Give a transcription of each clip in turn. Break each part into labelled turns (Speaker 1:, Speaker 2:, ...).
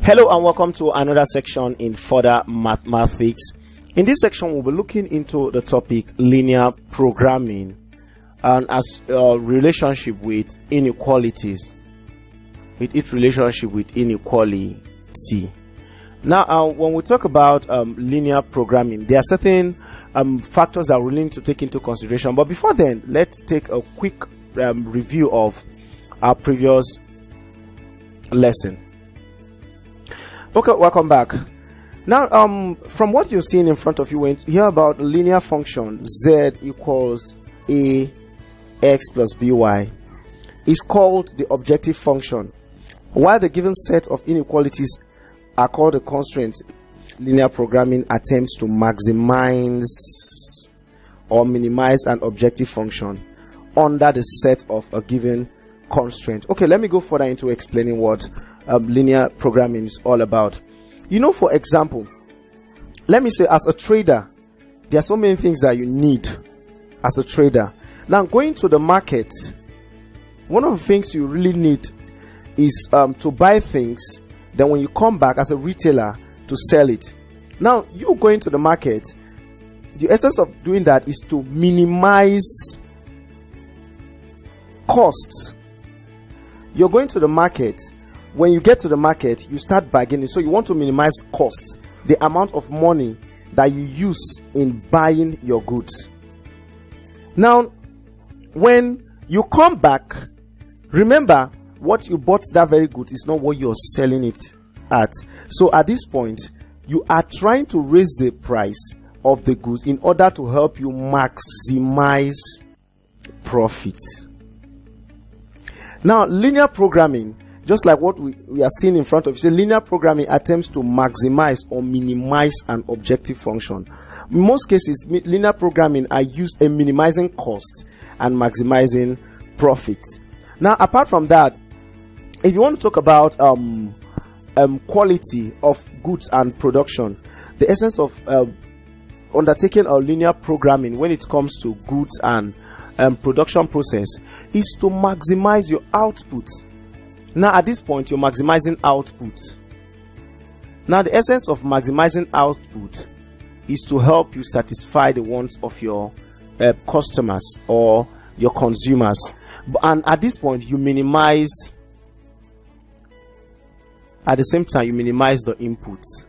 Speaker 1: Hello and welcome to another section in further mathematics. In this section, we'll be looking into the topic linear programming and as a relationship with inequalities, with its relationship with inequality. Now, when we talk about linear programming, there are certain factors that we need to take into consideration. But before then, let's take a quick review of our previous lesson. Okay, welcome back. Now, from what you're seeing in front of you, when you hear about linear function z equals ax plus by, is called the objective function, while the given set of inequalities are called the constraints. Linear programming attempts to maximize or minimize an objective function under the set of a given constraint. Okay, let me go further into explaining what linear programming is all about. You know, for example, let me say, as a trader, there are so many things that you need as a trader. Now, going to the market, one of the things you really need is to buy things, then when you come back as a retailer to sell it. Now, you going to the market, the essence of doing that is to minimize costs. You're going to the market. When you get to the market, you start bargaining. So you want to minimize costs, the amount of money that you use in buying your goods. Now, when you come back, remember, what you bought that very good is not what you're selling it at. So at this point, you are trying to raise the price of the goods in order to help you maximize profit. Now, linear programming, just like what we are seeing in front of you, linear programming attempts to maximize or minimize an objective function. In most cases, linear programming are used in minimizing cost and maximizing profit. Now, apart from that, if you want to talk about quality of goods and production, the essence of undertaking a linear programming when it comes to goods and production process is to maximize your output. Now, at this point, you're maximizing output. Now, the essence of maximizing output is to help you satisfy the wants of your customers or your consumers. And at this point, you minimize, at the same time, you minimize the inputs.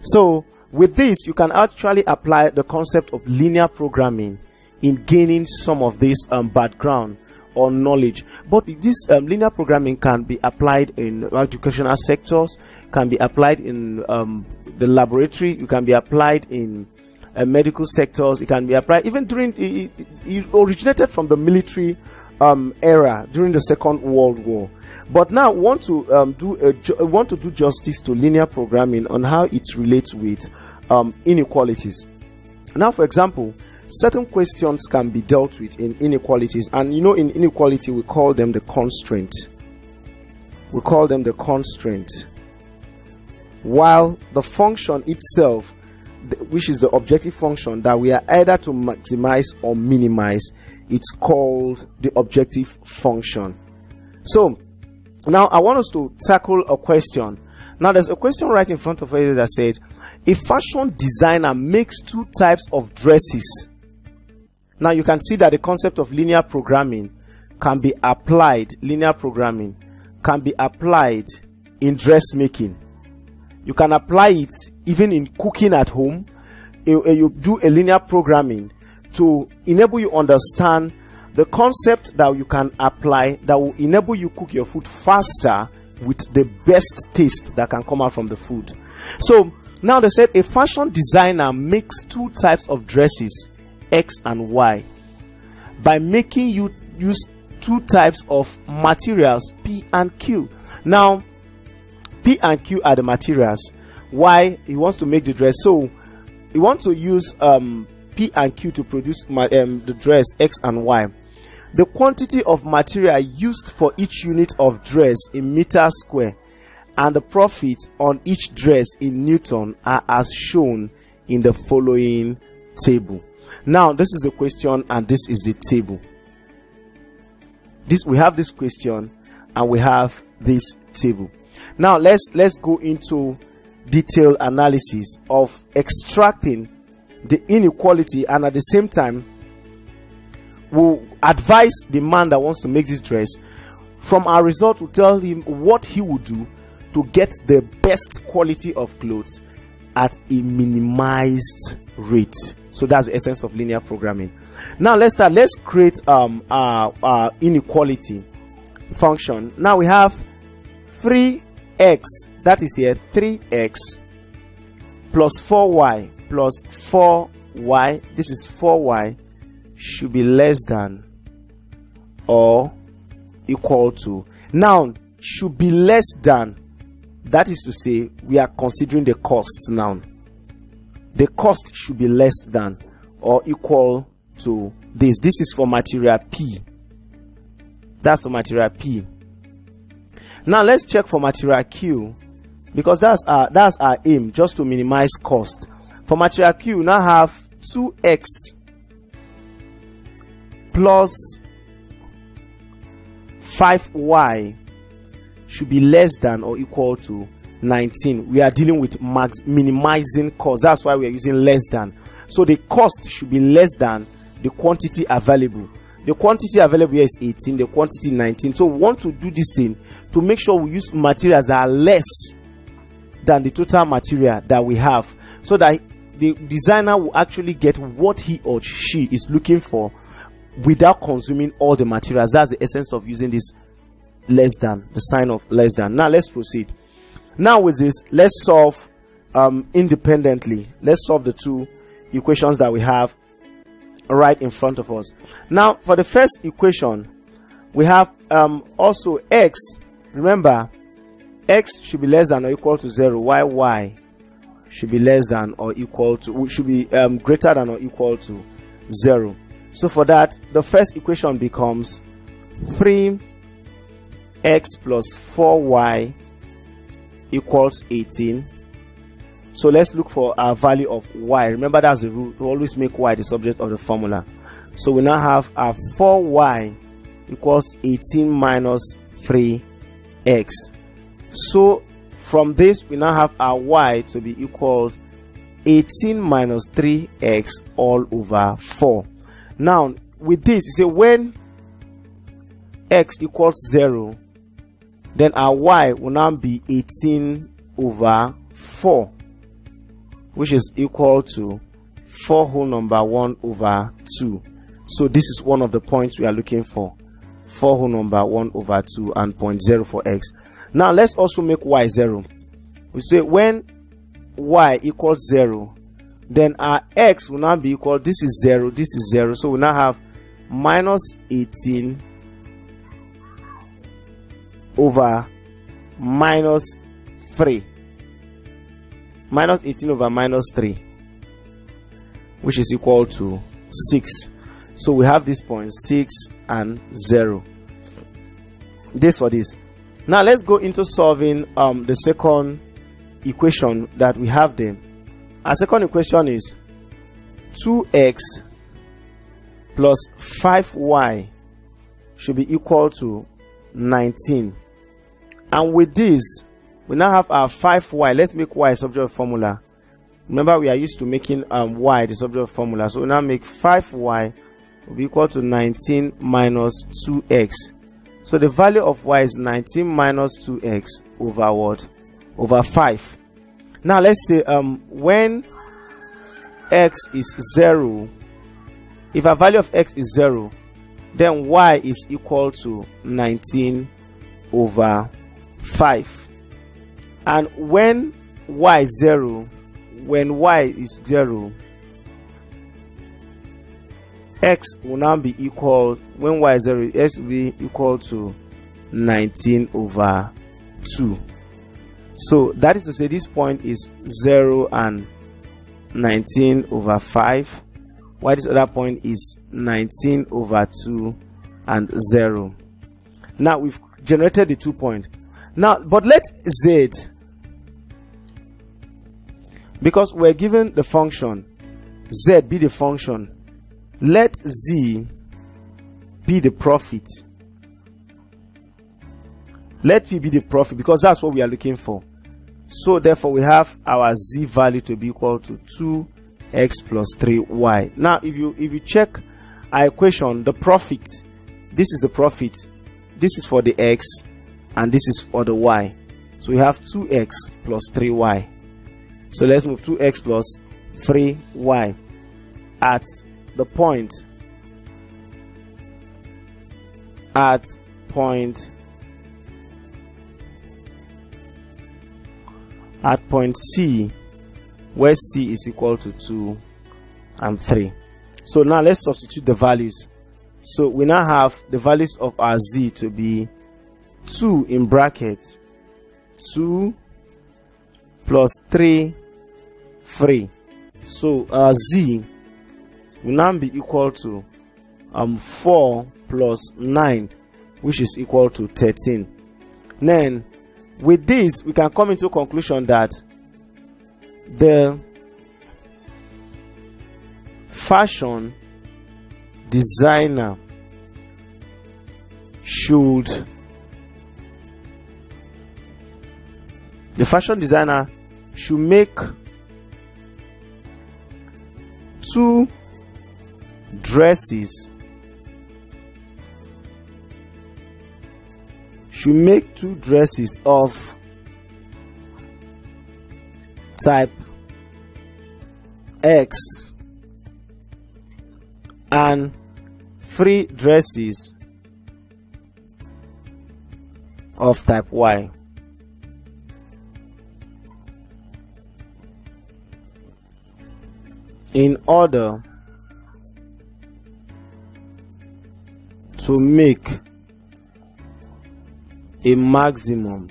Speaker 1: So, with this, you can actually apply the concept of linear programming in gaining some of this background or knowledge. But this linear programming can be applied in educational sectors, can be applied in the laboratory, it can be applied in medical sectors, it can be applied even during it originated from the military era during the Second World War. But now want to do justice to linear programming on how it relates with inequalities. Now, for example, certain questions can be dealt with in inequalities, and you know, in inequality we call them the constraint. We call them the constraint. While the function itself, which is the objective function that we are either to maximize or minimize, it's called the objective function. So now I want us to tackle a question. Now there's a question right in front of us that said, a fashion designer makes two types of dresses. Now you can see that the concept of linear programming can be applied. Linear programming can be applied in dressmaking. You can apply it even in cooking at home. You do a linear programming to enable you understand the concept that you can apply that will enable you cook your food faster with the best taste that can come out from the food. So now they said a fashion designer makes two types of dresses, X and Y, by making you use two types of materials, P and Q. Now, P and Q are the materials. Y, he wants to make the dress, so he wants to use P and Q to produce the dress X and Y. The quantity of material used for each unit of dress in meters square and the profit on each dress in Newton are as shown in the following table. Now, this is a question and this is the table. We have this question and we have this table. Now let's go into detailed analysis of extracting the inequality, and at the same time we'll advise the man that wants to make this dress. From our result, we'll tell him what he would do to get the best quality of clothes at a minimized rate. So that's the essence of linear programming. Now let's create our inequality function. Now we have 3x, that is here 3x plus 4y plus 4y, this is 4y, should be less than or equal to. Now should be less than, that is to say we are considering the cost. Now the cost should be less than or equal to this. This is for material P. That's for material P. Now let's check for material Q, because that's our aim, just to minimize cost. For material Q, now have 2x plus 5y should be less than or equal to 19. We are dealing with minimizing cost. That's why we are using less than. So the cost should be less than the quantity available. The quantity available here is 18, the quantity 19. So we want to do this thing to make sure we use materials that are less than the total material that we have, so that the designer will actually get what he or she is looking for without consuming all the materials. That's the essence of using this less than, the sign of less than. Now let's proceed. Now with this, let's solve independently. Let's solve the two equations that we have right in front of us. Now for the first equation, we have also x. Remember, x should be less than or equal to 0, while y should be less than or equal to, should be greater than or equal to 0. So for that, the first equation becomes 3x plus 4y equals 18. So let's look for our value of y. Remember, that's the rule. We always make y the subject of the formula. So we now have our 4y equals 18 minus 3x. So from this, we now have our y to be equal 18 minus 3x all over 4. Now with this, you say when x equals 0, then our y will now be 18 over 4, which is equal to 4 whole number 1 over 2. So this is one of the points we are looking for. 4 whole number 1 over 2 and 0.0 for x. Now let's also make y 0. We say when y equals 0, then our x will now be equal, this is 0, this is 0. So we now have minus 18 over minus 3. Minus 18 over minus 3, which is equal to 6. So we have this point 6 and 0. This for this. Now let's go into solving the second equation that we have there. Our second equation is 2x plus 5y should be equal to 19. And with this, we now have our 5y. Let's make y a subject of formula. Remember, we are used to making y the subject of formula. So we now make 5y will be equal to 19 minus 2x. So the value of y is 19 minus 2x over what? Over 5. Now let's say when x is 0, if our value of x is 0, then y is equal to 19 over 5. And when y is 0, when y is 0, x will now be equal, when y is 0, x will be equal to 19 over 2. So that is to say this point is 0 and 19 over 5, while this other point is 19 over 2 and 0. Now we've generated the 2 points. Now, but let z, because we're given the function z be the function, let z be the profit Let P be the profit, because that's what we are looking for. So therefore we have our Z value to be equal to 2x plus 3y. Now if you check our equation, the profit, this is the profit, this is for the x, and this is for the y. So we have 2x plus 3y. So let's move 2x plus 3y at the point C, where C is equal to 2 and 3. So now let's substitute the values. So we now have the values of our Z to be 2 in bracket 2 plus 3 so our Z will now be equal to 4 plus 9, which is equal to 13. Then with this we can come into a conclusion that the fashion designer should make 2 dresses of type X and 3 dresses of type Y. In order to make a maximum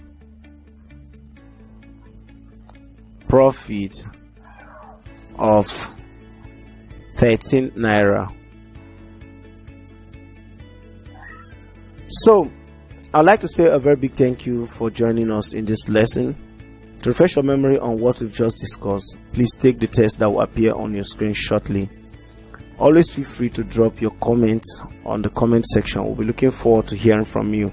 Speaker 1: profit of 13 naira. So I'd like to say a very big thank you for joining us in this lesson. To refresh your memory on what we've just discussed, please take the test that will appear on your screen shortly. Always feel free to drop your comments on the comment section. We'll be looking forward to hearing from you.